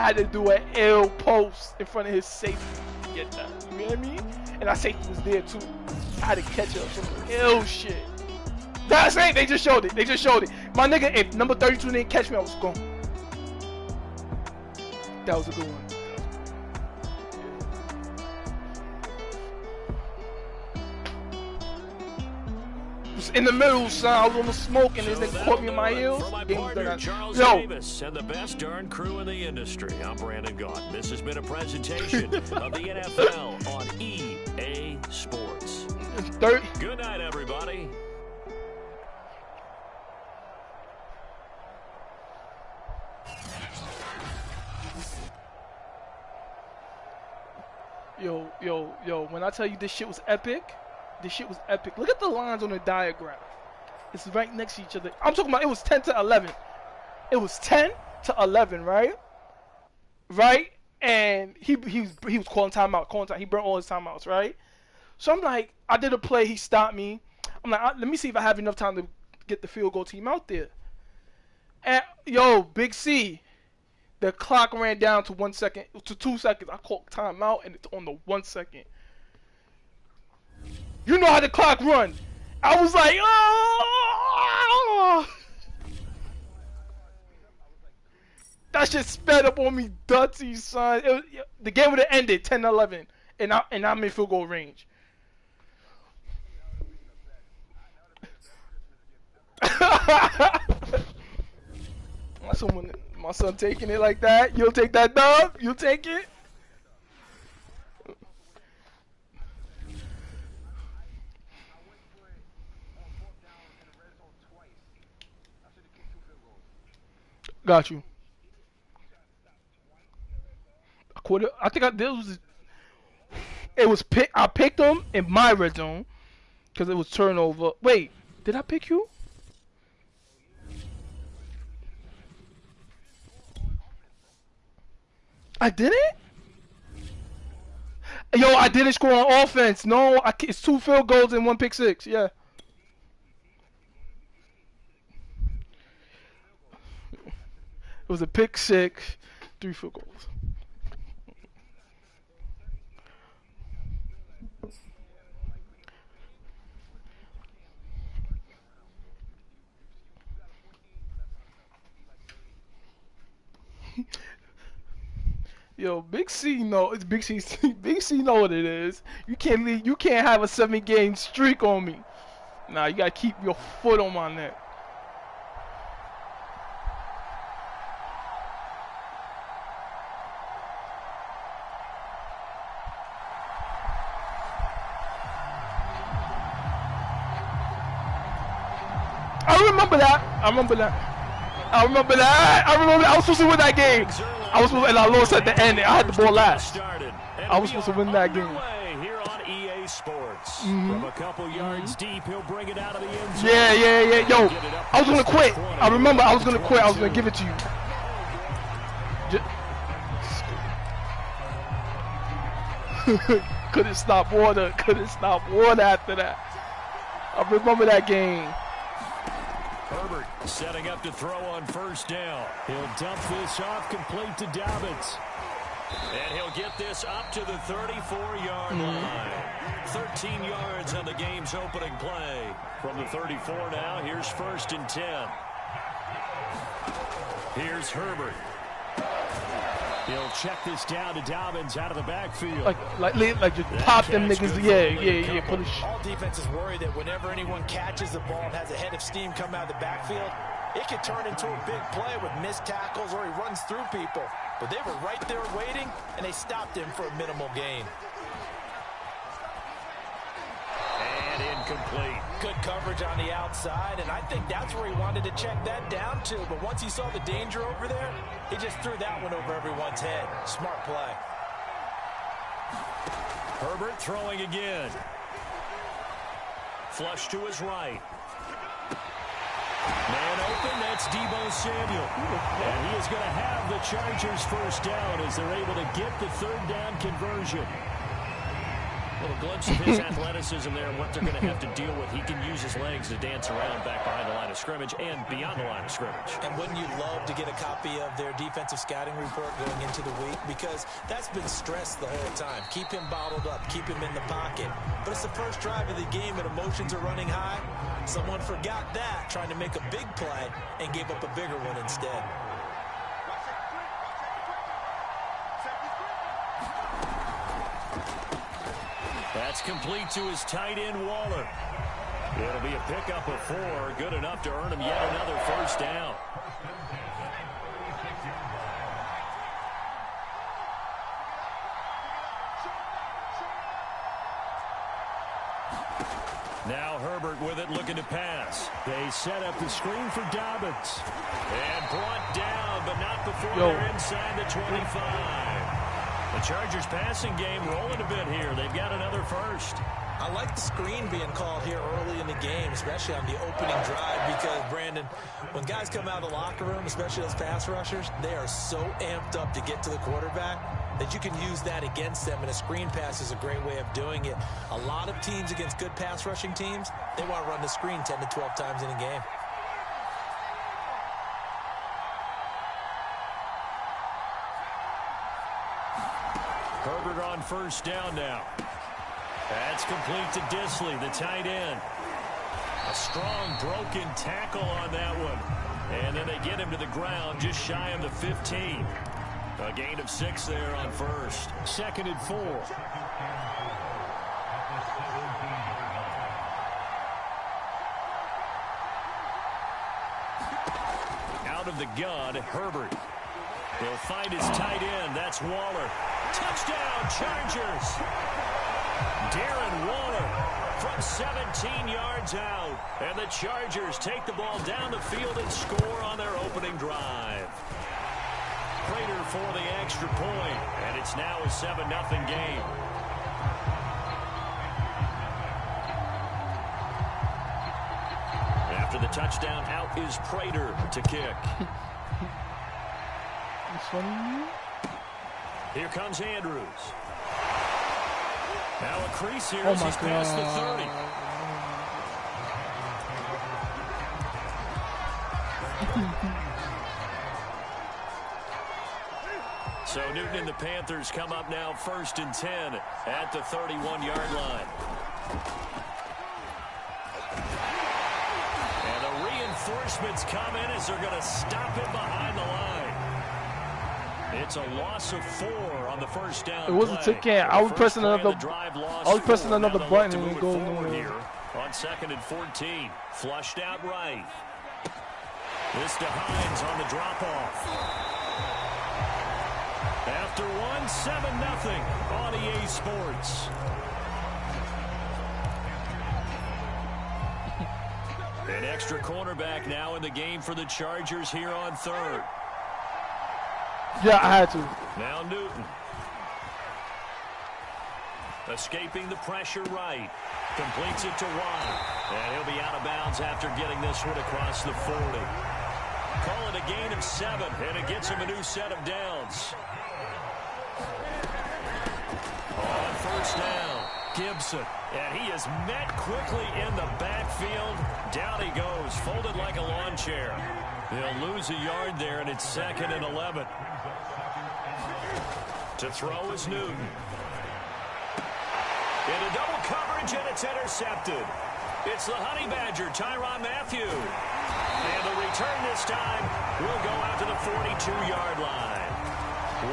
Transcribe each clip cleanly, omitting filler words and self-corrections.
had to do an ill post in front of his safety to get that. You know what I mean? And that safety was there too. I had to catch up some ill shit. That's it. They just showed it. They just showed it. My nigga, if number 32 didn't catch me, I was gone. That was a good one. In the middle, son, I was on the smoke and this nigga caught me in my heels. Yo, Davis and the best darn crew in the industry. I'm Brandon Gaughan. This has been a presentation of the NFL on EA Sports. Good night, everybody. Yo, when I tell you this shit was epic, this shit was epic. Look at the lines on the diagram. It's right next to each other. I'm talking about it was 10 to 11. It was 10 to 11, right? Right? And he was calling timeout, He burnt all his timeouts, right? So I'm like, I did a play. He stopped me. I'm like, let me see if I have enough time to get the field goal team out there. And yo, Big C, the clock ran down to 1 second, to 2 seconds. I called timeout, and it's on the 1 second. You know how the clock runs. I was like, oh! That shit sped up on me, Dutty, son. The game would have ended 10-11, and I'm in field goal range. My son taking it like that. You'll take that dub? You'll take it? Got you. A quarter. I think I picked him in my red zone because it was turnover. Wait, did I pick you? I didn't? Yo, I didn't score on offense. No, it's 2 field goals and 1 pick six. Yeah. It was a pick six, 3 field goals. Yo, Big C know it's Big C. Big C know what it is. You can't have a 7-game streak on me. Nah, you gotta keep your foot on my neck. I remember that. I was supposed to win that game. And I lost at the end. I had the ball last. I was supposed to win that game. Here on EA Sports. From a couple yards deep, he'll bring it out of the end zone. Yeah. Yo, I was gonna quit. I remember I was gonna quit. I was gonna give it to you. Couldn't stop water after that. I remember that game. Herbert setting up to throw on first down. He'll dump this off complete to Dobbins. And he'll get this up to the 34-yard line. 13 yards on the game's opening play. From the 34 now, here's 1st and 10. Here's Herbert. He'll check this down to Dobbins out of the backfield. Like just pop them niggas. Yeah. All defenses worry that whenever anyone catches the ball and has a head of steam come out of the backfield, it could turn into a big play with missed tackles or he runs through people. But they were right there waiting, and they stopped him for a minimal gain. And incomplete. Good coverage on the outside, and I think that's where he wanted to check that down to. But once he saw the danger over there, he just threw that one over everyone's head. Smart play. Herbert throwing again. Flush to his right. Man open, that's Deebo Samuel. And he is going to have the Chargers first down as they're able to get the 3rd down conversion. What a glimpse of his athleticism there and what they're going to have to deal with. He can use his legs to dance around back behind the line of scrimmage and beyond the line of scrimmage. And wouldn't you love to get a copy of their defensive scouting report going into the week? Because that's been stressed the whole time. Keep him bottled up. Keep him in the pocket. But it's the first drive of the game and emotions are running high. Someone forgot that, trying to make a big play, and gave up a bigger one instead. That's complete to his tight end, Waller. It'll be a pickup of 4, good enough to earn him yet another first down. Now Herbert with it, looking to pass. They set up the screen for Dobbins. And brought down, but not before they're inside the 25. The Chargers passing game rolling a bit here. They've got another first. I like the screen being called here early in the game, especially on the opening drive, because, Brandon, when guys come out of the locker room, especially those pass rushers, they are so amped up to get to the quarterback that you can use that against them, and a screen pass is a great way of doing it. A lot of teams against good pass rushing teams, they want to run the screen 10 to 12 times in a game. Herbert on first down now. That's complete to Disley, the tight end. A strong broken tackle on that one. And then they get him to the ground just shy of the 15. A gain of 6 there on first. 2nd and 4. Out of the gun, Herbert. He'll find his tight end. That's Waller. Touchdown, Chargers. Darren Waller from 17 yards out. And the Chargers take the ball down the field and score on their opening drive. Prater for the extra point, and it's now a 7-0 game. After the touchdown, out is Prater to kick. Here comes Andrews. Now a crease here as he's past the 30. So Newton and the Panthers come up now 1st and 10 at the 31-yard line. And the reinforcements come in as they're going to stop him behind the line. It's a loss of 4 on the first down. It wasn't taken. I was pressing another button and it go here on 2nd and 14. Flushed out right. This to Hines on the drop-off. After 1, 7-0 on EA Sports. An extra cornerback now in the game for the Chargers here on 3rd. Yeah, I had to. Now Newton. Escaping the pressure right. Completes it to Watt. And he'll be out of bounds after getting this one across the 40. Call it a gain of 7, and it gets him a new set of downs. On first down, Gibson. And he is met quickly in the backfield. Down he goes, folded like a lawn chair. They'll lose a yard there, and it's 2nd and 11. To throw is Newton. Into double coverage, and it's intercepted. It's the Honey Badger, Tyrann Mathieu. And the return this time will go out to the 42-yard line.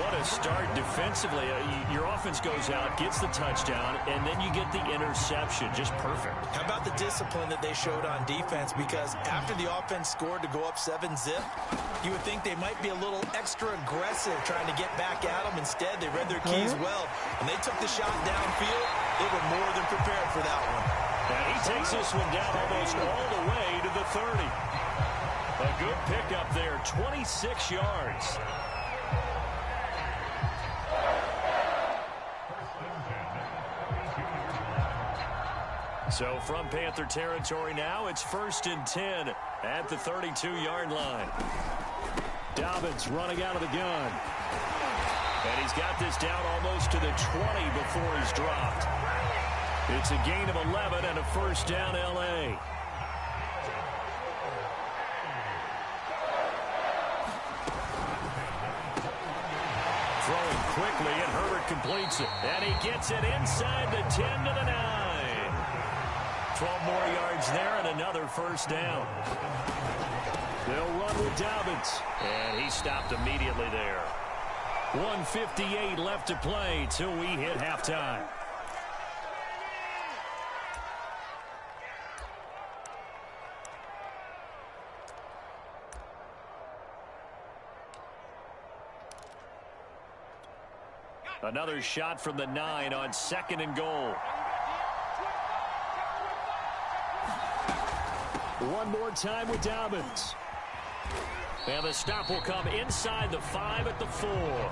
What a start defensively. Your offense goes out, gets the touchdown, and then you get the interception. Just perfect. How about the discipline that they showed on defense? Because after the offense scored to go up 7-zip, you would think they might be a little extra aggressive trying to get back at them. Instead, they read their keys well. When they took the shot downfield, they were more than prepared for that one. And he takes this one down almost all the way to the 30. A good pickup there, 26 yards. So from Panther territory now, it's 1st and 10 at the 32-yard line. Dobbins running out of the gun. And he's got this down almost to the 20 before he's dropped. It's a gain of 11 and a first down, L.A. Throwing quickly, and Herbert completes it. And he gets it inside the 10 to the 9. 12 more yards there and another first down. They'll run with Dobbins. And he stopped immediately there. 1:58 left to play till we hit halftime. Another shot from the 9 on 2nd and goal. One more time with Dobbins. And the stop will come inside the 5 at the 4.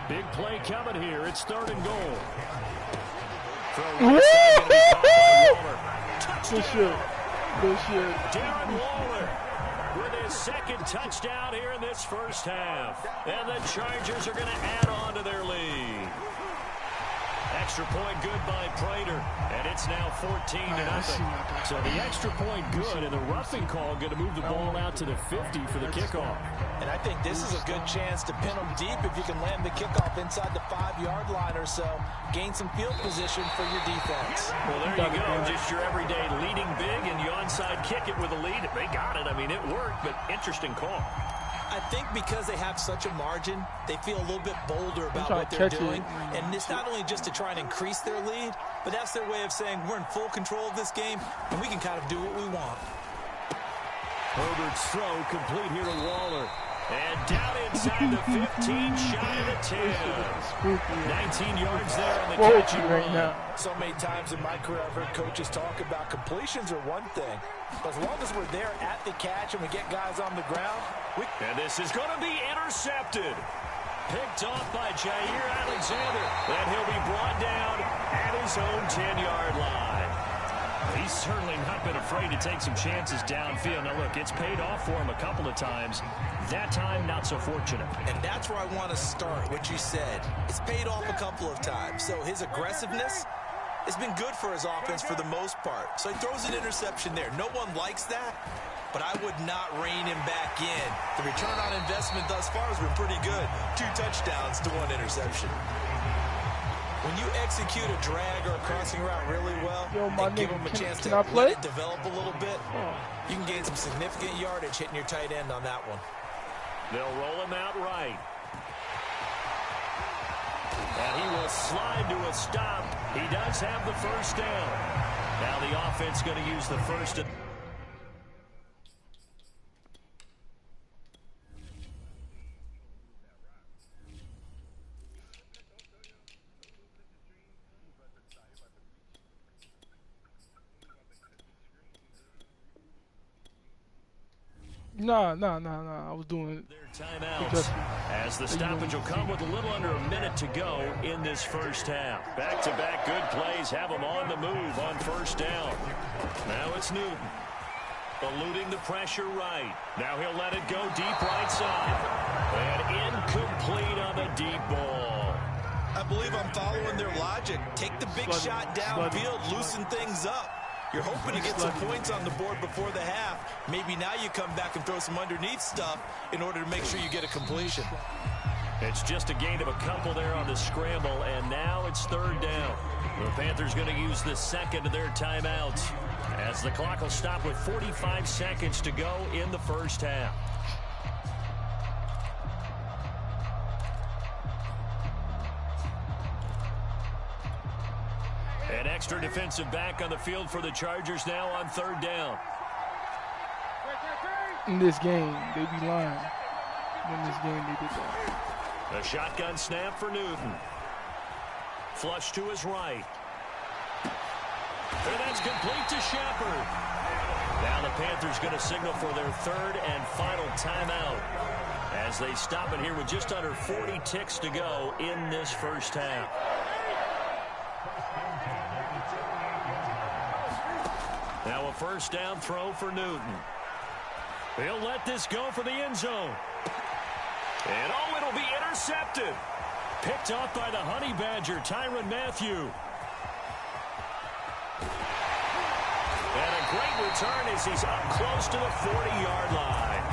Big play coming here. It's 3rd and goal. Good shit. Good shit. Darren Waller with his 2nd touchdown here in this first half. And the Chargers are going to add on to their lead. Extra point good by Prater, and it's now 14-0. So the extra point good, and the roughing call going to move the ball out to the 50 for the kickoff. And I think this is a good chance to pin them deep if you can land the kickoff inside the 5-yard line or so. Gain some field position for your defense. Well, there you go. Just your everyday leading big, and you onside kick it with a lead. They got it. I mean, it worked, but interesting call. I think because they have such a margin, they feel a little bit bolder about what they're doing. And it's not only just to try and increase their lead, but that's their way of saying we're in full control of this game, and we can kind of do what we want. Herbert's throw complete here to Waller. And down inside the 15, shy of the 10. 19 yards there on the catch right now. So many times in my career, I've heard coaches talk about completions are one thing. But as long as we're there at the catch and we get guys on the ground. And this is going to be intercepted. Picked off by Jair Alexander. And he'll be brought down at his own 10-yard line. He's certainly not been afraid to take some chances downfield. Now, look, it's paid off for him a couple of times. That time, not so fortunate. And that's where I want to start, what you said. It's paid off a couple of times. So his aggressiveness has been good for his offense for the most part. So he throws an interception there. No one likes that, but I would not rein him back in. The return on investment thus far has been pretty good. 2 touchdowns to 1 interception. When you execute a drag or a crossing route really well, and give them a chance to let it develop a little bit, you can gain some significant yardage hitting your tight end on that one. They'll roll him out right. And he will slide to a stop. He does have the first down. Now the offense going to use the first. No. I was doing their timeouts as the stoppage will come with a little under a minute to go in this first half. Back-to-back good plays have them on the move on first down. Now it's Newton. Eluding the pressure right. Now he'll let it go deep right side. And incomplete on the deep ball. I believe I'm following their logic. Take the big shot downfield, loosen things up. You're hoping to get some points on the board before the half. Maybe now you come back and throw some underneath stuff in order to make sure you get a completion. It's just a gain of a couple there on the scramble, and now it's 3rd down. The Panthers going to use the second of their timeouts as the clock will stop with 45 seconds to go in the first half. An extra defensive back on the field for the Chargers now on 3rd down. In this game, they be lying. In this game, they did that. A shotgun snap for Newton. Flush to his right. And that's complete to Shepard. Now the Panthers going to signal for their 3rd and final timeout as they stop it here with just under 40 ticks to go in this first half. Now a first down throw for Newton. He'll let this go for the end zone. And oh, it'll be intercepted. Picked off by the Honey Badger, Tyrann Mathieu. great return as he's up close to the 40-yard line.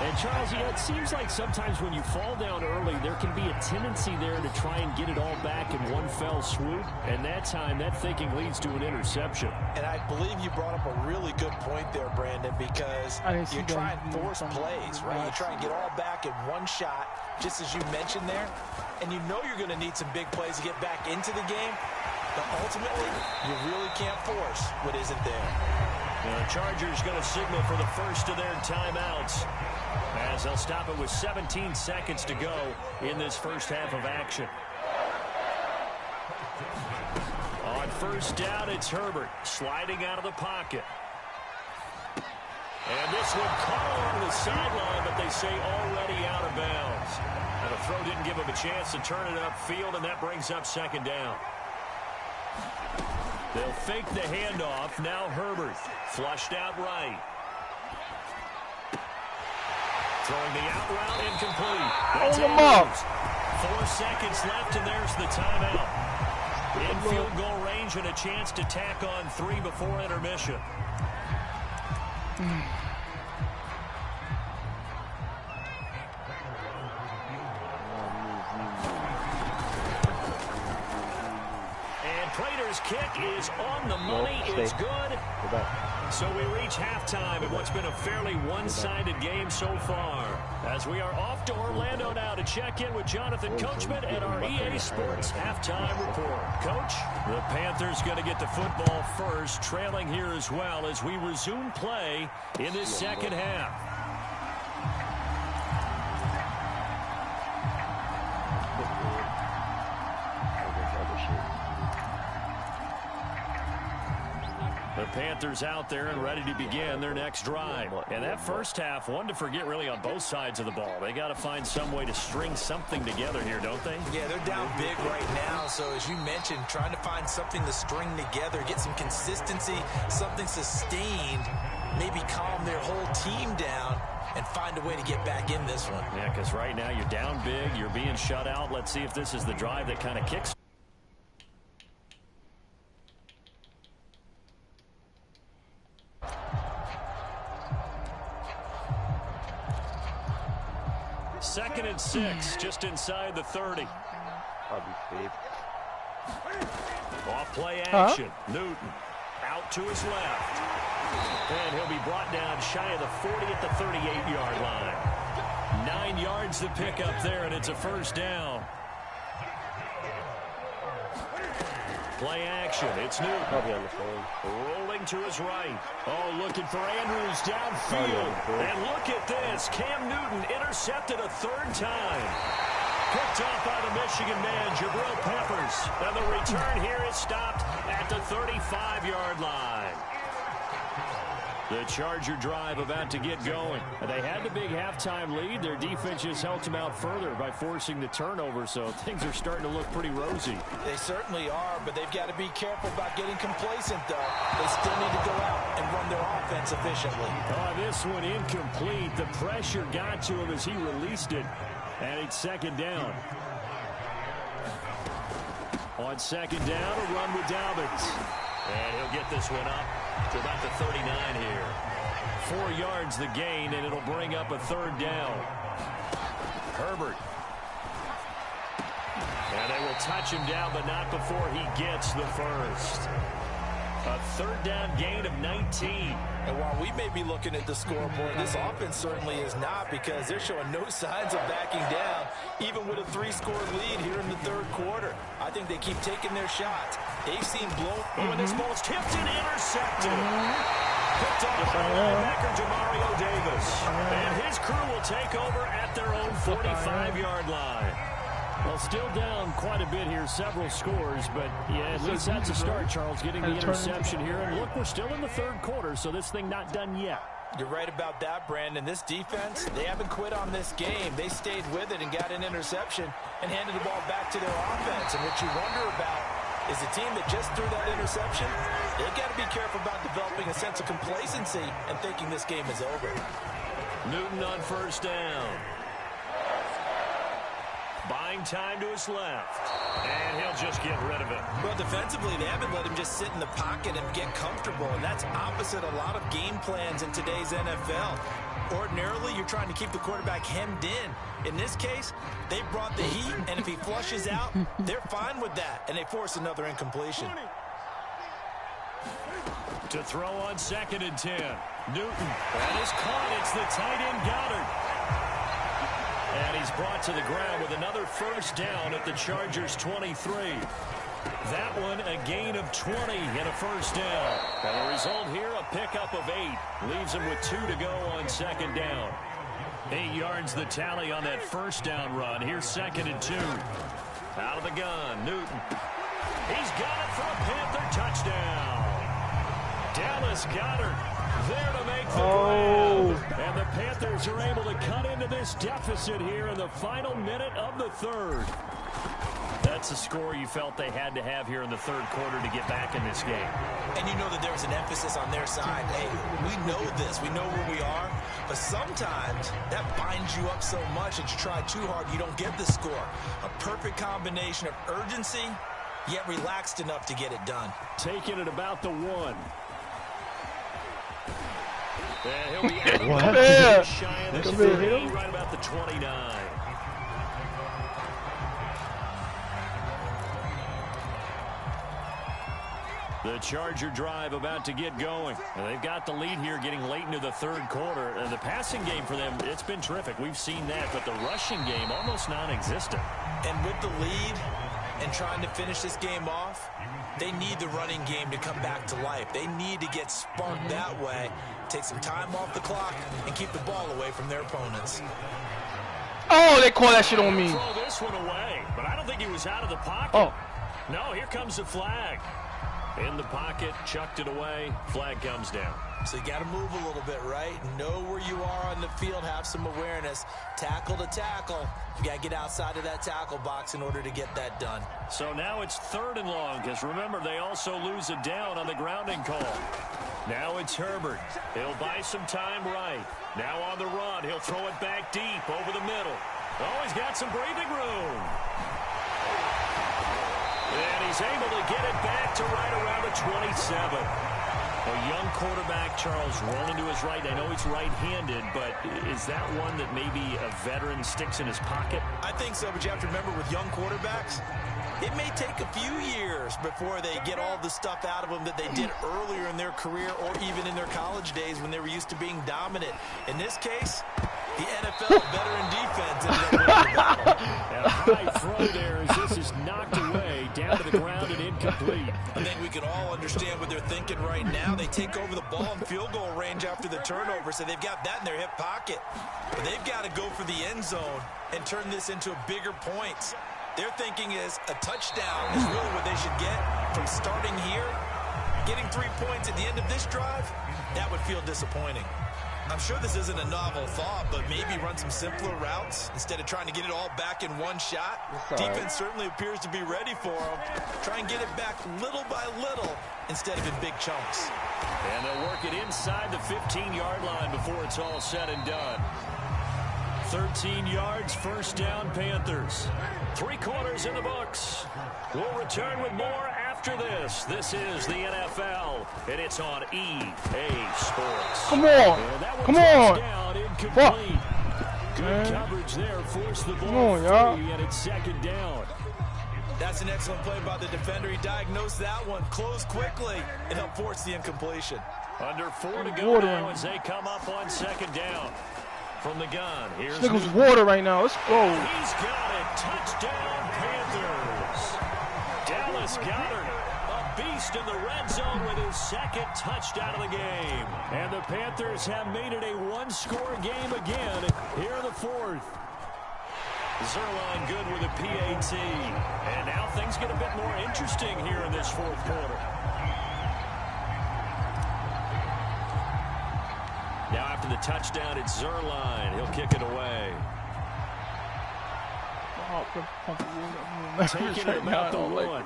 And, Charles, you know, it seems like sometimes when you fall down early, there can be a tendency there to try and get it all back in one fell swoop. And that time, that thinking leads to an interception. And I believe you brought up a really good point there, Brandon, because you try and force plays, right? You try and get all back in one shot, just as you mentioned there. And you know you're going to need some big plays to get back into the game. But ultimately, you really can't force what isn't there. The Chargers going to signal for the first of their timeouts, as they'll stop it with 17 seconds to go in this first half of action. On first down, it's Herbert sliding out of the pocket. And this one caught along the sideline, but they say already out of bounds. And the throw didn't give him a chance to turn it upfield, and that brings up second down. They'll fake the handoff. Now Herbert flushed out right. Throwing the out route incomplete. That's him up. 4 seconds left, and there's the timeout. In field goal range and a chance to tack on 3 before intermission. And Prater's kick is on the money. It's good. So we reach halftime in what's been a fairly one-sided game so far. As we are off to Orlando now to check in with Jonathan Coachman and our EA Sports halftime report. Coach, the Panthers going to get the football first, trailing here as well as we resume play in this second half. The Panthers out there and ready to begin their next drive. And that first half, one to forget really on both sides of the ball. They got to find some way to string something together here, don't they? Yeah, they're down big right now. So as you mentioned, trying to find something to string together, get some consistency, something sustained, maybe calm their whole team down and find a way to get back in this one. Yeah, because right now you're down big, you're being shut out. Let's see if this is the drive that kind of kicks. Second and 6, just inside the 30. Off play action. Newton out to his left. And he'll be brought down shy of the 40 at the 38-yard line. 9 yards to pick up there, and it's a first down. Play action. It's Newton. Rolling to his right. Oh, looking for Andrews downfield. And look at this. Cam Newton intercepted a third time. Picked off by the Michigan man, Jabril Peppers. And the return here is stopped at the 35-yard line. The Charger drive about to get going. They had the big halftime lead. Their defense just helped them out further by forcing the turnover, so things are starting to look pretty rosy. They certainly are, but they've got to be careful about getting complacent, though. They still need to go out and run their offense efficiently. Oh, this one incomplete. The pressure got to him as he released it, and it's second down. On second down, a run with Dobbins. And he'll get this one up to about the 39 here. 4 yards the gain, and it'll bring up a third down. Herbert. And they will touch him down, but not before he gets the first. A third down gain of 19. And while we may be looking at the scoreboard, this offense certainly is not, because they're showing no signs of backing down, even with a 3-score lead here in the third quarter. I think they keep taking their shots. They've seen blown. Oh, and this ball's tipped and intercepted. Picked up by linebacker Demario Davis. And his crew will take over at their own 45-yard line. Well, still down quite a bit here, several scores, but yeah, at least that's a start, Charles, getting the interception here. And look, we're still in the third quarter, so this thing not done yet. You're right about that, Brandon. This defense, they haven't quit on this game. They stayed with it and got an interception and handed the ball back to their offense. And what you wonder about is a team that just threw that interception, they've got to be careful about developing a sense of complacency and thinking this game is over. Newton on first down. Buying time to his left. And he'll just get rid of it. Well, defensively, they haven't let him just sit in the pocket and get comfortable, and that's opposite a lot of game plans in today's NFL. Ordinarily, you're trying to keep the quarterback hemmed in. In this case, they brought the heat, and if he flushes out, they're fine with that, and they force another incompletion. To throw on 2nd and 10. Newton. That is caught. It's the tight end Goddard. And he's brought to the ground with another first down at the Chargers' 23. That one a gain of 20 and a first down. And the result here, a pickup of 8. Leaves him with 2 to go on 2nd down. 8 yards the tally on that first down run. Here's 2nd and 2. Out of the gun, Newton. He's got it for a Panther touchdown. Dallas Goedert there to make the grab. And the Panthers are able to cut into this deficit here in the final minute of the third. That's a score you felt they had to have here in the third quarter to get back in this game. And you know that there was an emphasis on their side. Hey, we know this. We know where we are. But sometimes that binds you up so much that you try too hard, you don't get the score. A perfect combination of urgency, yet relaxed enough to get it done. Taking it about the 1. And he'll be out of What? the shy of the 30, right about the 29. The Charger drive about to get going. And they've got the lead here getting late into the third quarter. And the passing game for them, it's been terrific. We've seen that, but the rushing game almost non-existent. And with the lead and trying to finish this game off, they need the running game to come back to life. They need to get sparked that way, take some time off the clock, and keep the ball away from their opponents. Oh, they call that shit on me. Throw this one away, but I don't think he was out of the pocket. Oh. No, here comes the flag. In the pocket, chucked it away, flag comes down. So you got to move a little bit, right? Know where you are on the field, have some awareness. Tackle to tackle. You got to get outside of that tackle box in order to get that done. So now it's 3rd and long, because remember, they also lose a down on the grounding call. Now it's Herbert. He'll buy some time right. Now on the run, he'll throw it back deep over the middle. Oh, he's got some breathing room. And he's able to get it back to right around the 27. A young quarterback, Charles, rolling to his right. I know he's right-handed, but is that one that maybe a veteran sticks in his pocket? I think so, but you have to remember with young quarterbacks, it may take a few years before they get all the stuff out of them that they did earlier in their career or even in their college days when they were used to being dominant. In this case, the NFL veteran defense ended up winning the battle. And a high throw there as this is knocked away, down to the ground and incomplete. I think we can all understand what they're thinking right now. They take over the ball in field goal range after the turnover, so they've got that in their hip pocket. But they've got to go for the end zone and turn this into bigger points. Their thinking is a touchdown is really what they should get from starting here. Getting 3 points at the end of this drive, that would feel disappointing. I'm sure this isn't a novel thought, but maybe run some simpler routes instead of trying to get it all back in one shot. Defense certainly appears to be ready for them. Try and get it back little by little instead of in big chunks. And they'll work it inside the 15-yard line before it's all said and done. 13 yards, first down, Panthers. 3 quarters in the books. We'll return with more after this. This is the NFL, and it's on EA Sports. Come on. Come on. Down, incomplete. Good coverage there. Forced the ball free, and it's 2nd down. That's an excellent play by the defender. He diagnosed that one, closed quickly, and helped force the incompletion. Under 4 to go now as they come up on 2nd down. From the gun, here's this nigga's water right now. Let's go. He's got it. Touchdown, Panthers. Dallas Goedert, a beast in the red zone with his 2nd touchdown of the game. And the Panthers have made it a 1-score game again here in the 4th. Zerline good with a PAT. And now things get a bit more interesting here in this 4th quarter. Now after the touchdown, it's Zerline. He'll kick it away. Taking it about the 1.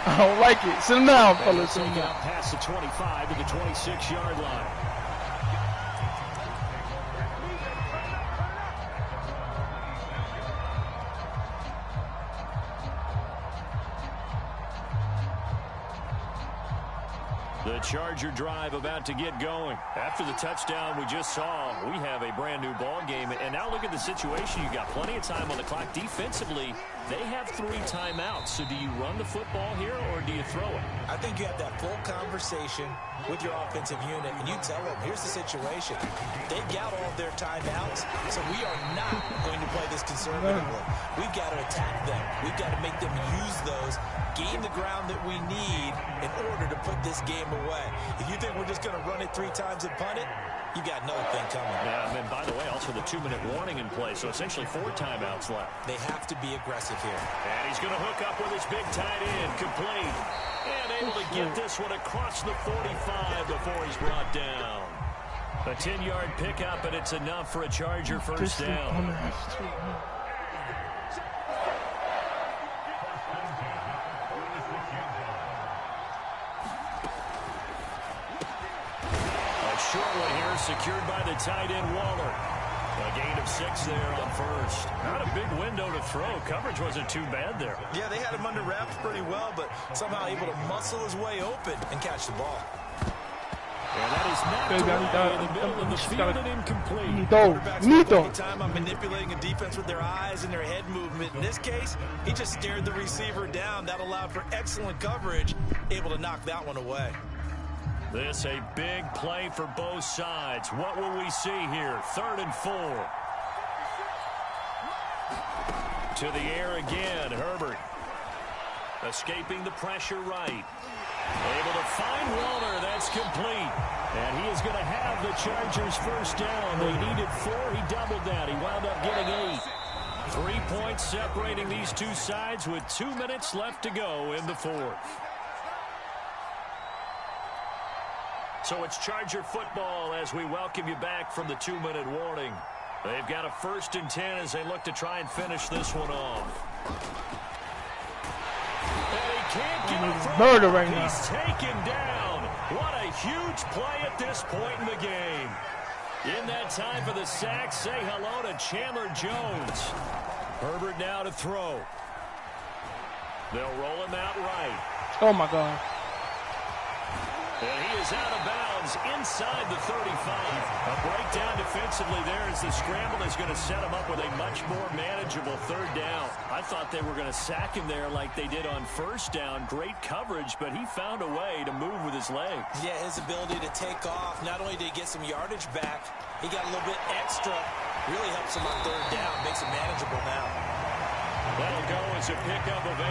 I don't like it. Sit him down, fellas. Sit him Take it down. out past the 25 to the 26-yard line. The Charger drive about to get going. After the touchdown we just saw, we have a brand new ball game. And now look at the situation. You got plenty of time on the clock. Defensively, they have 3 timeouts. So do you run the football here or do you throw it? I think you have that full conversation with your offensive unit, and you tell them, here's the situation. They got all of their timeouts, so we are not going to play this conservatively. We've got to attack them. We've got to make them use those, gain the ground that we need in order to put this game away. If you think we're just going to run it 3 times and punt it, you got another thing coming. Yeah, and then, by the way, also the 2-minute warning in play, so essentially 4 timeouts left. They have to be aggressive here. And he's going to hook up with his big tight end, complete. And able to get this one across the 45 before he's brought down. A 10-yard pickup, and it's enough for a Charger first down. A short one here, secured by the tight end, Waller. A gain of 6 there on first. Not a big window to throw. Coverage wasn't too bad there. Yeah, they had him under wraps pretty well, but somehow able to muscle his way open and catch the ball. And that is not in the middle of the field and incomplete. Quarterbacks time on manipulating a defense with their eyes and their head movement. In this case, he just stared the receiver down. That allowed for excellent coverage, able to knock that one away. This a big play for both sides. What will we see here? 3rd and 4. To the air again, Herbert. Escaping the pressure right. Able to find Waller. That's complete. And he is going to have the Chargers first down. They needed 4. He doubled that. He wound up getting 8. 3 points separating these two sides with 2 minutes left to go in the 4th. So it's Charger football as we welcome you back from the 2-minute warning. They've got a 1st and 10 as they look to try and finish this one off. And he can't get a throw. Murder right now. He's taken down. What a huge play at this point in the game. In that time for the sack, say hello to Chandler Jones. Herbert now to throw. They'll roll him out right. Oh, my God. And he is out of bounds inside the 35. A breakdown defensively there as the scramble is going to set him up with a much more manageable 3rd down. I thought they were going to sack him there like they did on 1st down. Great coverage, but he found a way to move with his legs. Yeah, his ability to take off. Not only did he get some yardage back, he got a little bit extra. Really helps him on 3rd down. Makes it manageable now. That'll go as a pickup of 8.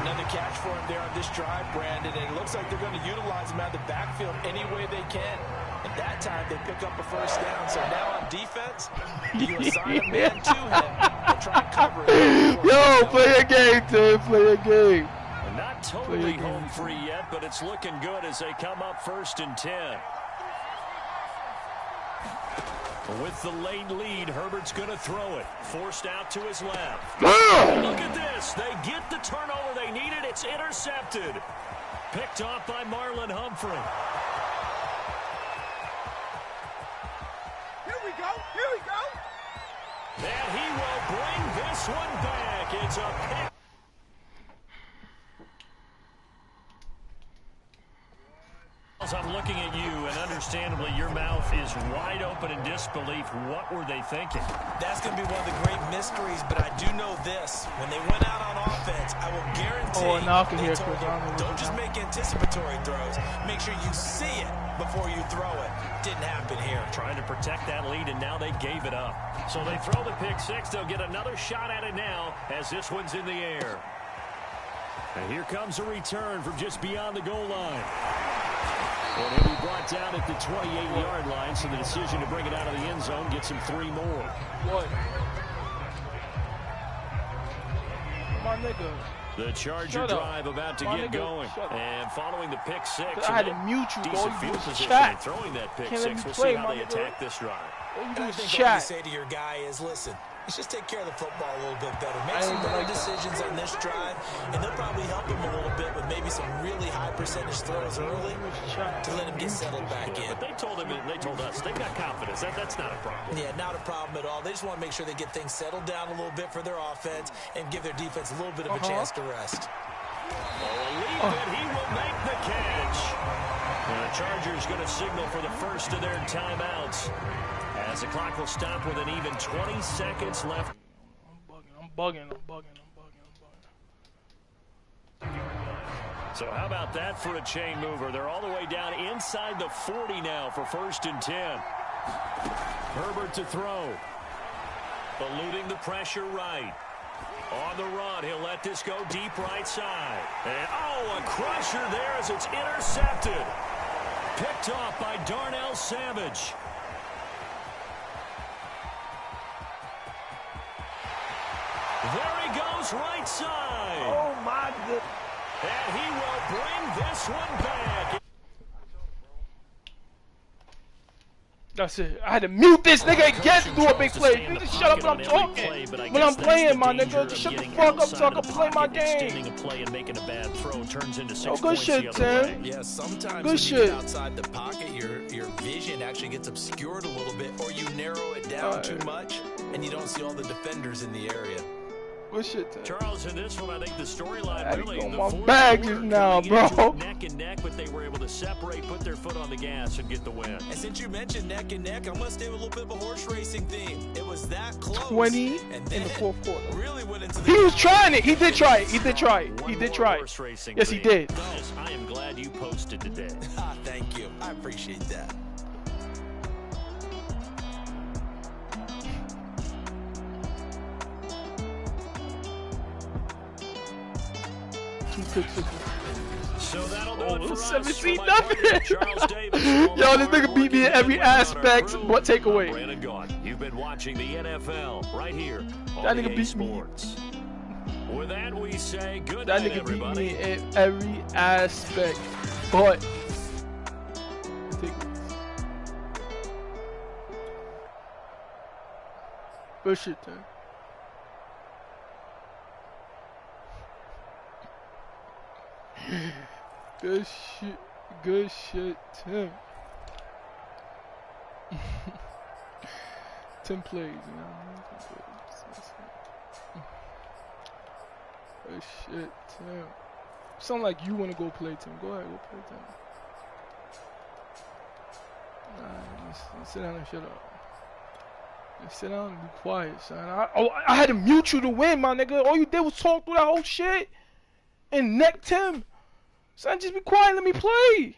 Another catch for him there on this drive, Brandon. And it looks like they're going to utilize him out of the backfield any way they can. At that time, they pick up a first down. So now on defense, you assign a man to him and try and cover it. Yo, play a game, Tim. Play a game. Not totally home free yet, but it's looking good as they come up 1st and 10. With the late lead, Herbert's going to throw it. Forced out to his left. Look at this. They get the turnover they needed. It's intercepted. Picked off by Marlon Humphrey. Here we go. Here we go. And he will bring this one back. It's a pick. I'm looking at you, and understandably, your mouth is wide open in disbelief. What were they thinking? That's going to be one of the great mysteries, but I do know this. When they went out on offense, I will guarantee they told them, don't just make anticipatory throws. Make sure you see it before you throw it. Didn't happen here. Trying to protect that lead, and now they gave it up. So they throw the pick 6. They'll get another shot at it now as this one's in the air. And here comes a return from just beyond the goal line. And he'll be brought down at the 28-yard line, so the decision to bring it out of the end zone gets him 3 more. What? My nigga. The Charger drive about to get going. And following the pick 6. I had to mute you, boy. Decent field position and throwing that pick 6. We'll see how they attack this drive. All you do is What you chat. say to your guy is, listen, let's just take care of the football a little bit better. Make some better decisions on this drive, and they'll probably help him a little bit with maybe some really high percentage throws early to let him get settled back in. But they told us, they've got confidence. That's not a problem. Yeah, not a problem at all. They just want to make sure they get things settled down a little bit for their offense and give their defense a little bit of a chance to rest. Believe that he will make the catch. And Chargers going to signal for the first of their timeouts, as the clock will stop with an even 20 seconds left. I'm bugging. So how about that for a chain mover? They're all the way down inside the 40 now for 1st and 10. Herbert to throw. Eluding the pressure right. On the run, he'll let this go deep right side. And, oh, a crusher there as it's intercepted. Picked off by Darnell Savage. There he goes right side. Oh, my goodness. And he will bring this one back. That's it. I had to mute this nigga again to do a big play. Nigga, shut up when I'm talking. When I'm playing, my nigga, shut the fuck up so I can play my game. Oh, good shit, Tim. Yeah, sometimes Good when shit. you get outside the pocket, your vision actually gets obscured a little bit, or you narrow it down too much, and you don't see all the defenders in the area. Good shit, Tim. Charles, in this one, I think the storyline I had to really go in the my fourth bags quarter now, coming into bro. it neck and neck, but they were able to separate, put their foot on the gas, and get the win. And since you mentioned neck and neck, I'm going to stay with a little bit of a horse racing theme. It was that close. 20 and in the fourth quarter. Really went into the He was trying it. He did try it. He did try it. He did try it. Yes, he did. Dennis, I am glad you posted today. Thank you. I appreciate that. So that'll do it for us. 17 For my nothing. partner, Charles Davis. Yo, this nigga beat me in every aspect. What takeaway? Brandon Gaudin. You've been watching the NFL right here on That the nigga EA beat me. Sports. With that, we say good That night, nigga beat everybody. me in every aspect. But good shit, Tim. Good shit, Tim. 10 plays, you know. Good shit, Tim. Sound like you wanna go play, Tim. Go ahead, go play, Tim. Nah, just sit down and shut up. Just sit down and be quiet, son. I had to mute you to win, my nigga. All you did was talk through that whole shit and neck Tim. Son, just be quiet and let me play.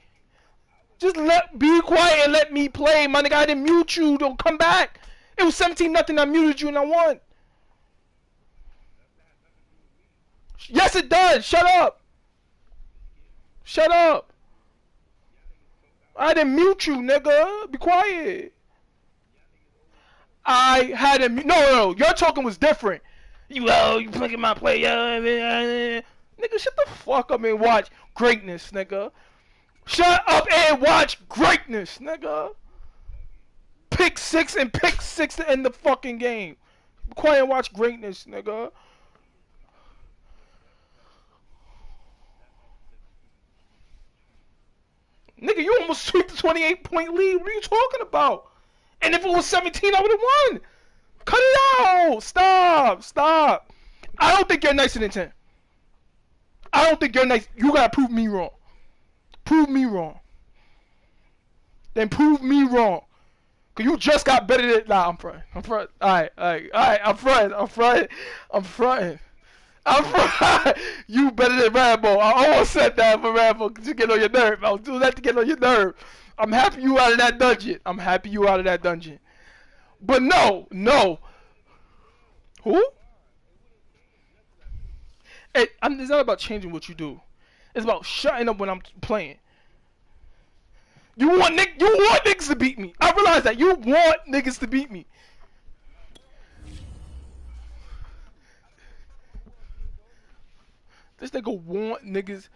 Just be quiet and let me play, my nigga. I didn't mute you. Don't come back. It was 17-0. I muted you and I won. Yes, it does. Shut up. Shut up. I didn't mute you, nigga. Be quiet. I had a no. Your talking was different. You picking my play, nigga. Shut the fuck up and watch greatness, nigga. Shut up and watch greatness, nigga. Pick six to end the fucking game. Be quiet and watch greatness, nigga. Nigga, you almost sweep the 28-point lead. What are you talking about? And if it was 17, I would have won. Cut it out. Stop. I don't think you're nicer than 10. I don't think you're nice. You gotta prove me wrong. Prove me wrong. Then prove me wrong. Cause you just got better than. Nah, I'm fronting. Alright. I'm fronting. You better than Rambo. I almost said that for Rambo to get on your nerve. I was doing that to get on your nerve. I'm happy you out of that dungeon. But no. Who? It's not about changing what you do. It's about shutting up when I'm playing. You want niggas to beat me. I realize that. You want niggas to beat me. This nigga want niggas.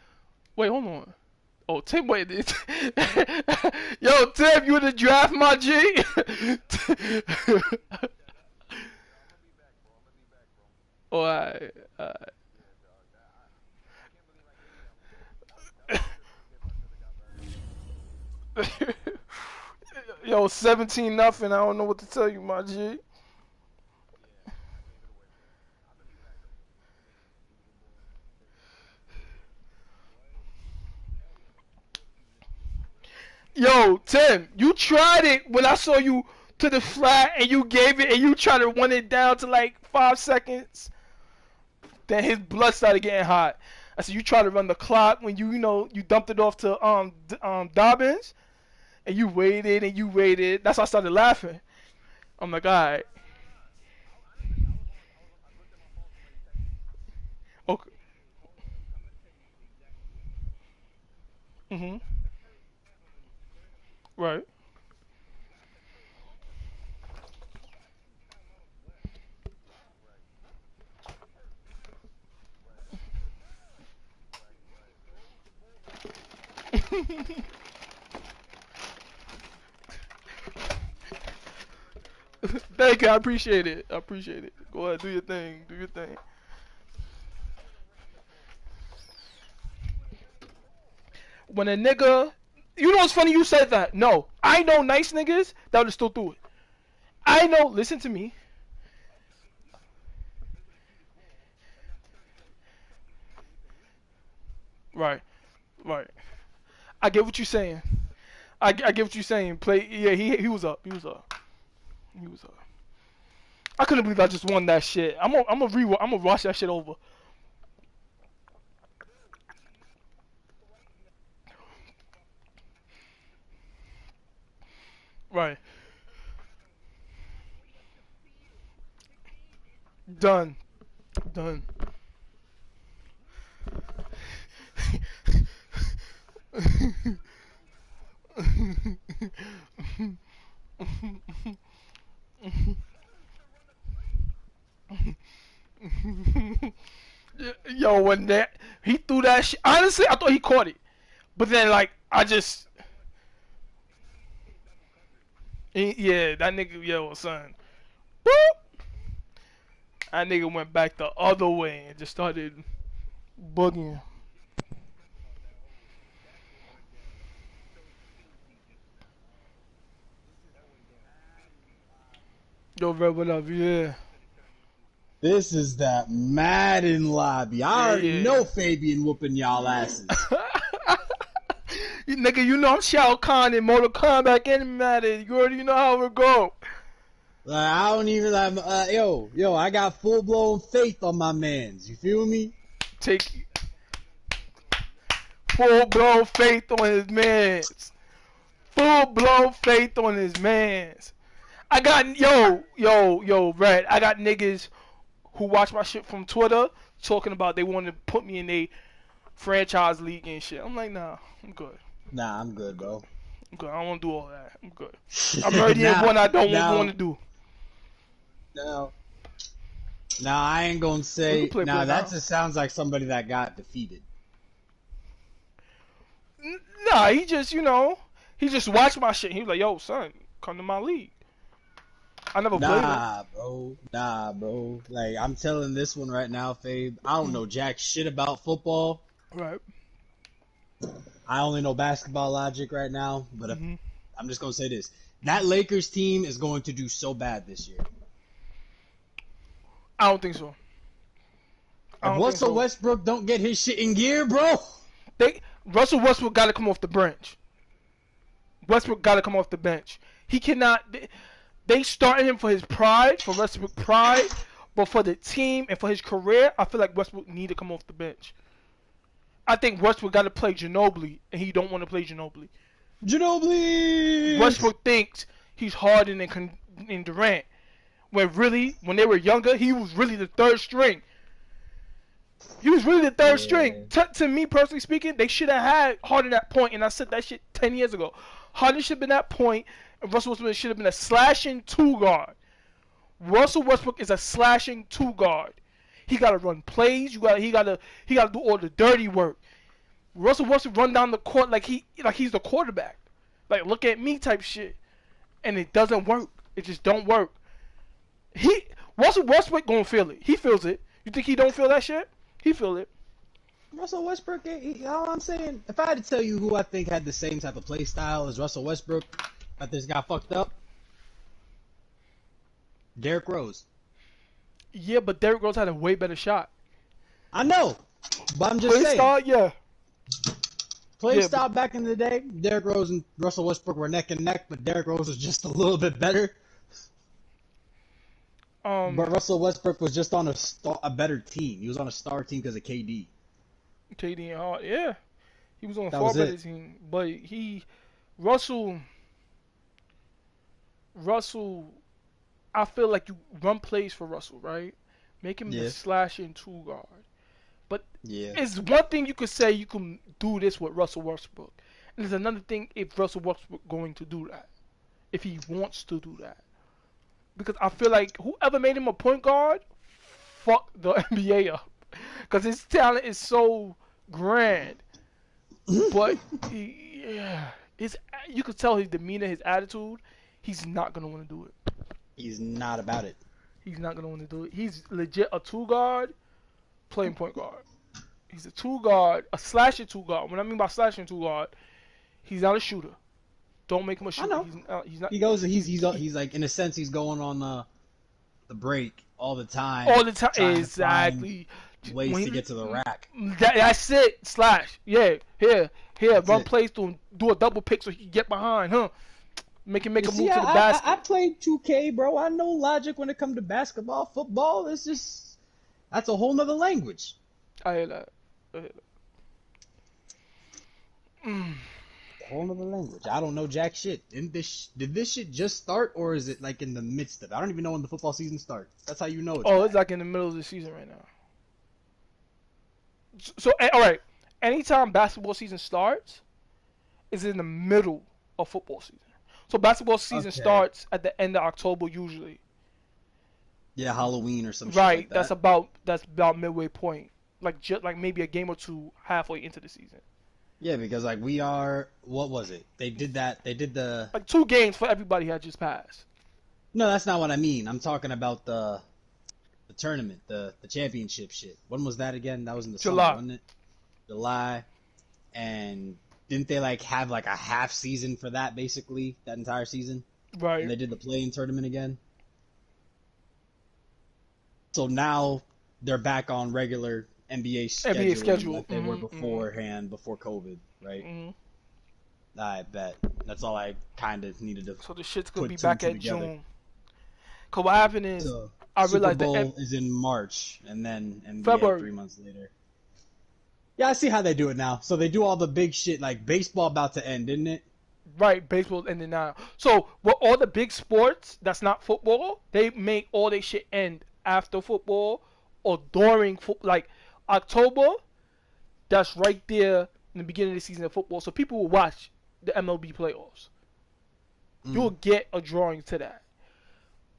Wait, hold on. Oh, Tim, wait. Yo, Tim, you in the draft, my G? Alright. Yo, 17-0. I don't know what to tell you, my G. Yo, Tim, you tried it when I saw you to the flat and you gave it and you tried to run it down to like 5 seconds. Then his blood started getting hot. I said, you tried to run the clock when you dumped it off to Dobbins and you waited and you waited. That's why I started laughing. I'm like, all right. Okay. Mhm. Right. Thank you. I appreciate it. I appreciate it. Go ahead, do your thing. Do your thing. When a nigga, you know what's funny? You said that. No, I know nice niggas that would still do it. I know. Listen to me. Right. Right. I get what you're saying. I get what you're saying. Play. Yeah. He was up. He was up. He was up. I couldn't believe I just won that shit. I'm gonna watch that shit over. Right. Done. Done. Yo, when that he threw that shit, honestly, I thought he caught it, but then like yeah, that nigga, yo, son, boop, that nigga went back the other way and just started bugging. Yo, Red, what up? Yeah, This is that Madden lobby. I already yeah, know Fabian whooping y'all asses. yeah. Nigga, you know I'm Shao Kahn in Mortal Kombat and Madden. You already know how it go. Like, I don't even yo, I got full blown faith on my mans. You feel me? Take full blown faith on his mans. Full blown faith on his mans. I got yo, Red. I got niggas who watch my shit from Twitter talking about they want to put me in a franchise league and shit. I'm like, nah, I'm good. Nah, I'm good, bro. I'm good. I don't want to do all that. I'm good. I'm already in now, one I don't now, want to do. now, now, I ain't gonna We say. can play Now, that now. just sounds like somebody that got defeated. Nah, he just watched my shit. He was like, yo, son, come to my league. I never played it. Nah, bro. Like, I'm telling this one right now, Fabe. I don't know jack shit about football. Right. I only know basketball logic right now. But if, Hmm. I'm just gonna say this: that Lakers team is going to do so bad this year. I don't think so. I If don't think Russell so. Westbrook don't get his shit in gear, bro. Russell Westbrook got to come off the bench. Westbrook got to come off the bench. He cannot. They started him for his pride, for Westbrook pride, but for the team and for his career, I feel like Westbrook need to come off the bench. I think Westbrook got to play Ginobili, and he don't want to play Ginobili. Ginobili. Westbrook thinks he's Harden and Durant, when really, when they were younger, he was really the third string. He was really the third string. Yeah. To me, personally speaking, they should have had Harden at point, and I said that shit 10 years ago. Harden should have been at point, and Russell Westbrook should have been a slashing two guard. Russell Westbrook is a slashing two guard. He gotta run plays. He gotta do all the dirty work. Russell Westbrook run down the court like he's the quarterback, like look at me type shit, and it doesn't work. It just don't work. Russell Westbrook gonna feel it. He feels it. You think he don't feel that shit? He feel it. Russell Westbrook, all I'm saying, if I had to tell you who I think had the same type of play style as Russell Westbrook, but this got fucked up, Derrick Rose. Yeah, but Derrick Rose had a way better shot. I know, but I'm just Play saying, style, yeah. play Yeah, style back in the day, Derrick Rose and Russell Westbrook were neck and neck, but Derrick Rose was just a little bit better. But Russell Westbrook was just on a better team. He was on a star team because of KD. KD and Hart, yeah, he was on a That far was better it. team, but Russell, Russell, I feel like you run plays for Russell, right? Make him the Yeah. slashing two guard. But Yeah. it's one thing you could say you can do this with Russell Westbrook, and there's another thing if Russell Westbrook going to do that, if he wants to do that, because I feel like whoever made him a point guard, fuck the NBA up, because his talent is so grand, but yeah, his you could tell his demeanor, his attitude, he's not gonna want to do it. He's not about it. He's not gonna want to do it. He's legit a two guard playing point guard. He's a two guard, a slashing two guard. What I mean by slashing two guard, he's not a shooter. Don't make him a I shooter. know. He's not. He goes. He's like in a sense he's going on the break all the time. All the time. trying to Exactly. find ways to get to the rack. That's it. Slash. Yeah. Here. That's Run it. plays to him. Do a double pick so he can get behind. Make a move to the I basket. played 2K, bro. I know logic when it comes to basketball, football. It's just that's a whole nother language. I hear that. A whole nother language. I don't know jack shit. Did this shit just start, or is it like in the midst of it? I don't even know when the football season starts. That's how you know it's Oh, back. it's like in the middle of the season right now. So, all right. Anytime basketball season starts, is in the middle of football season. So basketball season Okay. starts at the end of October usually. Yeah, Halloween or some shit Right. like that. That's about midway point. Like maybe a game or two halfway into the season. Yeah, because like we are. What was it? They did that. They did the. Like 2 games for everybody had just passed. No, that's not what I mean. I'm talking about the tournament, the championship shit. When was that again? That was in the July. summer, wasn't it? July. And didn't they like have like a half season for that basically, that entire season? Right. And they did the play-in tournament again. So now they're back on regular NBA schedule like they were beforehand, before COVID, right? Mm-hmm. I bet. That's all I kind of needed to So the shit's gonna put be two back and at two together. June. Cause what happened is So, I Super realized Bowl that is in March, and then NBA February. 3 months later. Yeah, I see how they do it now. So they do all the big shit, like baseball about to end, didn't it? right, baseball's ending now. So what all the big sports that's not football, they make all their shit end after football or during like October. That's right there in the beginning of the season of football. So people will watch the MLB playoffs. You'll get a drawing to that.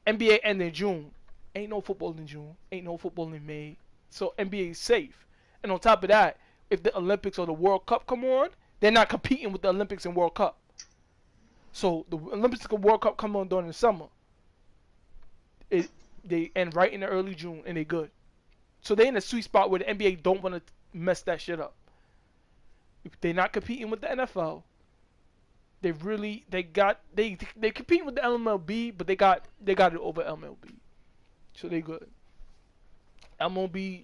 NBA end in June. Ain't no football in June. Ain't no football in May. So NBA is safe. And on top of that, if the Olympics or the World Cup come on, they're not competing with the Olympics and World Cup. So the Olympics and World Cup come on during the summer. They end right in the early June and they good. So they're in a sweet spot where the NBA don't want to mess that shit up. If they're not competing with the NFL, they compete with the MLB, but they got it over MLB. So they good. MLB,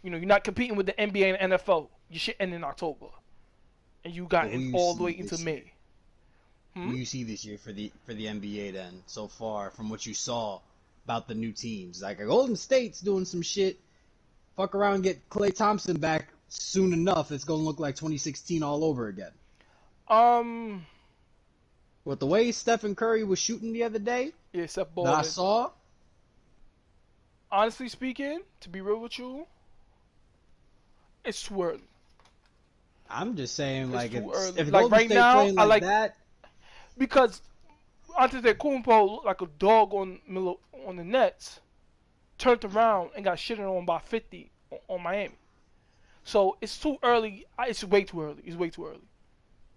you're not competing with the NBA and NFL. You should end in October, and you got it all the way into May. Who do you see this year for the NBA then so far from what you saw about the new teams? Like Golden State's doing some shit. Fuck around and get Klay Thompson back soon enough. It's gonna look like 2016 all over again. With the way Stephen Curry was shooting the other day, Yeah, Seth that Ball. I saw. Honestly speaking, to be real with you, it's too early. I'm just saying, like, too if early. Like, Golden right State now, playing I like like- that, Because Antetokounmpo looked like a dog on the Nets, turned around and got shitted on by 50 on Miami. So it's too early. It's way too early. It's way too early.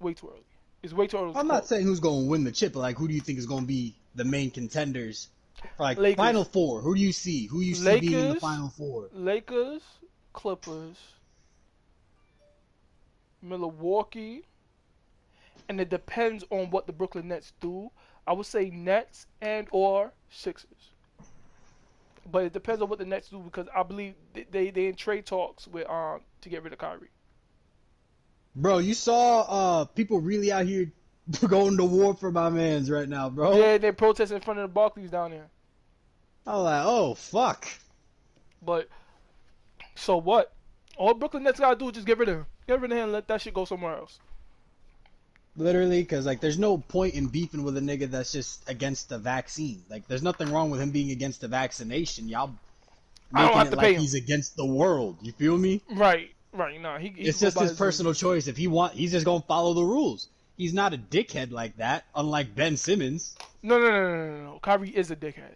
Way too early. It's way too early. I'm not saying who's going to win the chip, but like, who do you think is going to be the main contenders for like Lakers. Final Four? Who do you see? Who you see being in the Lakers. Final Four? Lakers, Clippers, Milwaukee, and it depends on what the Brooklyn Nets do. I would say Nets and or Sixers. But it depends on what the Nets do because I believe they in trade talks with to get rid of Kyrie. Bro, you saw people really out here going to war for my mans right now, bro. Yeah, they protest in front of the Barclays down there. I was like, oh fuck. But so what? All Brooklyn Nets gotta do is just get rid of him. Get rid of him and let that shit go somewhere else. Literally, because like, there's no point in beefing with a nigga that's just against the vaccine. Like, there's nothing wrong with him being against the vaccination. Y'all I don't making have it to like pay him. he's against the world. You feel me? Right. Nah, he It's can go just by his personal choice. If he's just gonna follow the rules. He's not a dickhead like that, unlike Ben Simmons. No. Kyrie is a dickhead.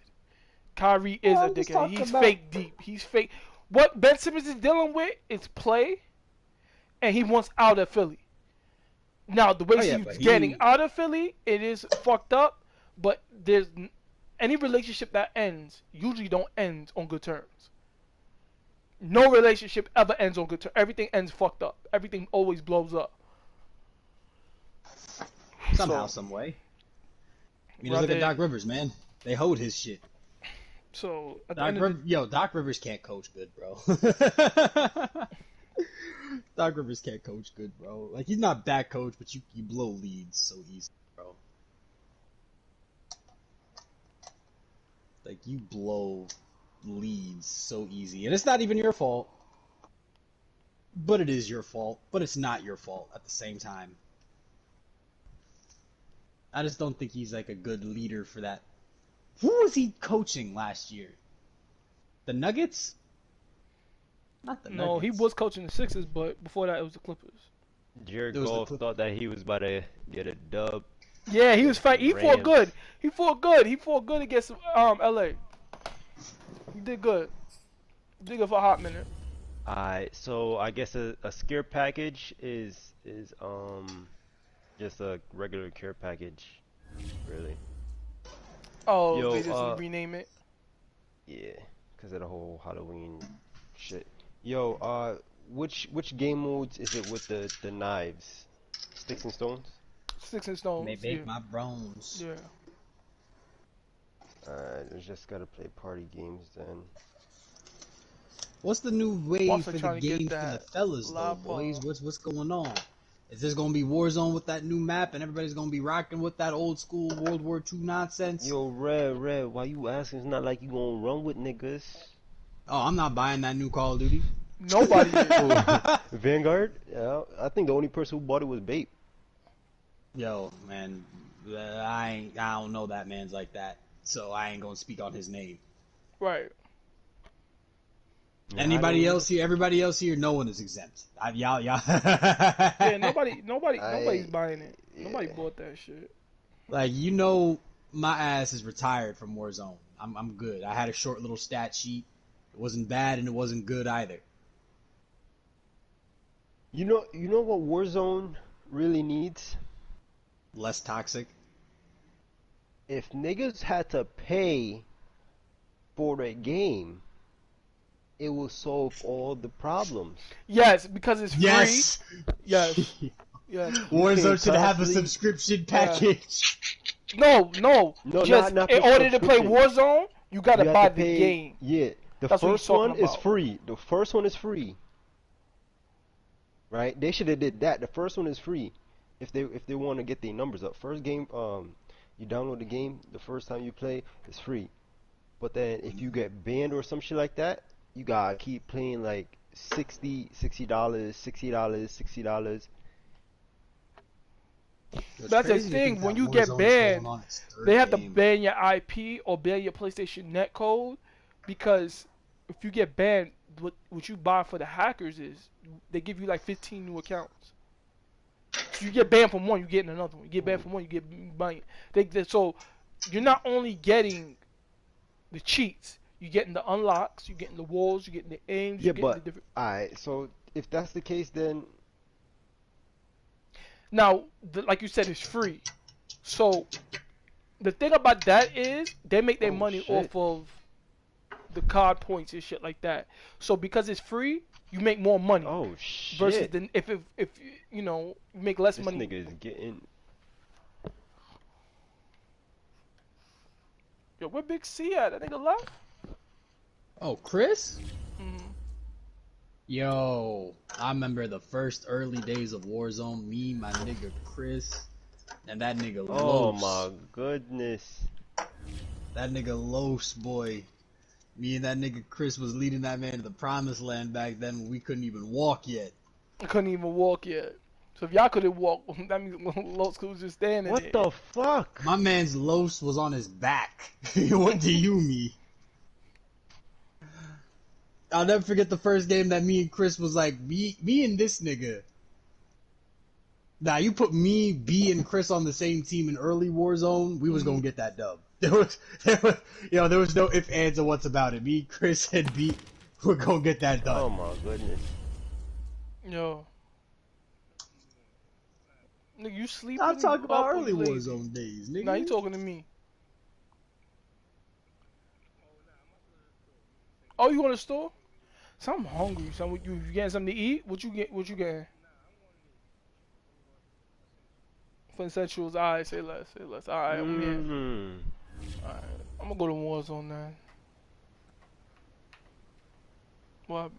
Kyrie is a I'm just dickhead. talking He's about- fake deep. He's fake. What Ben Simmons is dealing with is play, and he wants out of Philly. Now the way yeah, he's but getting out of Philly, it is fucked up. But there's any relationship that ends usually don't end on good terms. No relationship ever ends on good terms. Everything ends fucked up. Everything always blows up. Somehow, some way. You just look at Doc Rivers, man. They hold his shit. So at the end of Doc Rivers can't coach good, bro. Doc Rivers can't coach good, bro. Like, he's not bad coach, but you blow leads so easy, bro. Like, you blow leads so easy. And it's not even your fault. But it is your fault. But it's not your fault at the same time. I just don't think he's like a good leader for that. Who was he coaching last year? The Nuggets? Not the Nuggets. No, he was coaching the Sixers, but before that it was the Clippers. Jared It was the Goff thought that he was about to get a dub. Yeah, he was fighting. He fought Rams. good. He fought good against LA. He did good. He did good for a hot minute. Alright, so I guess a scare package is just a regular care package, really. Oh, Yo, they just rename it. Yeah, because of the whole Halloween shit. Yo, which game modes is it with the knives? Sticks and stones? Sticks and Stones. They bake Yeah. my bones. Yeah. I just gotta play party games then. What's the new wave Also for the trying to get game for the that fellas, though, live boys? ball. What's going on? Is this gonna be Warzone with that new map, and everybody's gonna be rocking with that old school World War II nonsense? Yo, Red, why you asking? It's not like you gonna run with niggas. Oh, I'm not buying that new Call of Duty. Nobody did. Vanguard? Yeah, I think the only person who bought it was Bape. Yo, man, I don't know that man's like that, so I ain't gonna speak on his name. Right. Anybody else here? Everybody else here? No one is exempt. Y'all. Yeah, nobody's buying it. Nobody bought that shit. Like, my ass is retired from Warzone. I'm good. I had a short little stat sheet. It wasn't bad and it wasn't good either. You know what Warzone really needs? Less toxic. If niggas had to pay for the game, it will solve all the problems. Yes, because it's free. Yes. Yes. Warzone should have a constantly- subscription package. No. No, Just not in for order to play subscription. Warzone, you gotta You have buy to the pay- game. Yeah, the That's what he's first talking one is about. free. The first one is free. Right? They should have did that. The first one is free. If they want to get their numbers up. First game, you download the game, the first time you play, it's free. But then if you get banned or some shit like that, you gotta keep playing like $60, $60. That's the thing. When you get banned, they have to ban your IP or ban your PlayStation Net code, because if you get banned, what you buy for the hackers is they give you like 15 new accounts. So you get banned from one, you get another one. You get banned from one, you get banned. So you're not only getting the cheats, you're getting the unlocks, you're getting the walls, you're getting the aims, Yeah, you're getting but the different. alright, so if that's the case, then Now, like you said, it's free. So the thing about that is they make their money shit. off of the card points and shit like that. So because it's free, you make more money. oh shit, Versus than if you make less this money. nigga is getting. Yo, where Big C at? That nigga left. Oh, Chris? Mhm. Yo, I remember the first early days of Warzone. Me, my nigga Chris, and that nigga Oh Los. my goodness. That nigga Los, boy. Me and that nigga Chris was leading that man to the promised land back then when we couldn't even walk yet. I couldn't even walk yet. So if y'all couldn't walk, that means Los was just standing What there. the fuck? My man's Los was on his back. What do you mean? I'll never forget the first game that me and Chris was like, me and this nigga. Nah, you put me, B, and Chris on the same team in early Warzone, we was gonna get that dub. There was no ifs, ands, or what's about it. Me, Chris, and B, we're gonna get that Oh done. my goodness. Yo. Nigga, you sleeping? I'm talking about up or early you lazy? Warzone days, nigga. Nah, you talking to me. Oh, you want to store? So I'm hungry. So you getting something to eat? What you getting? For essentials, alright, say less, say less. Alright, I'm here. Mm-hmm. Alright. I'm gonna go to Warzone then. What?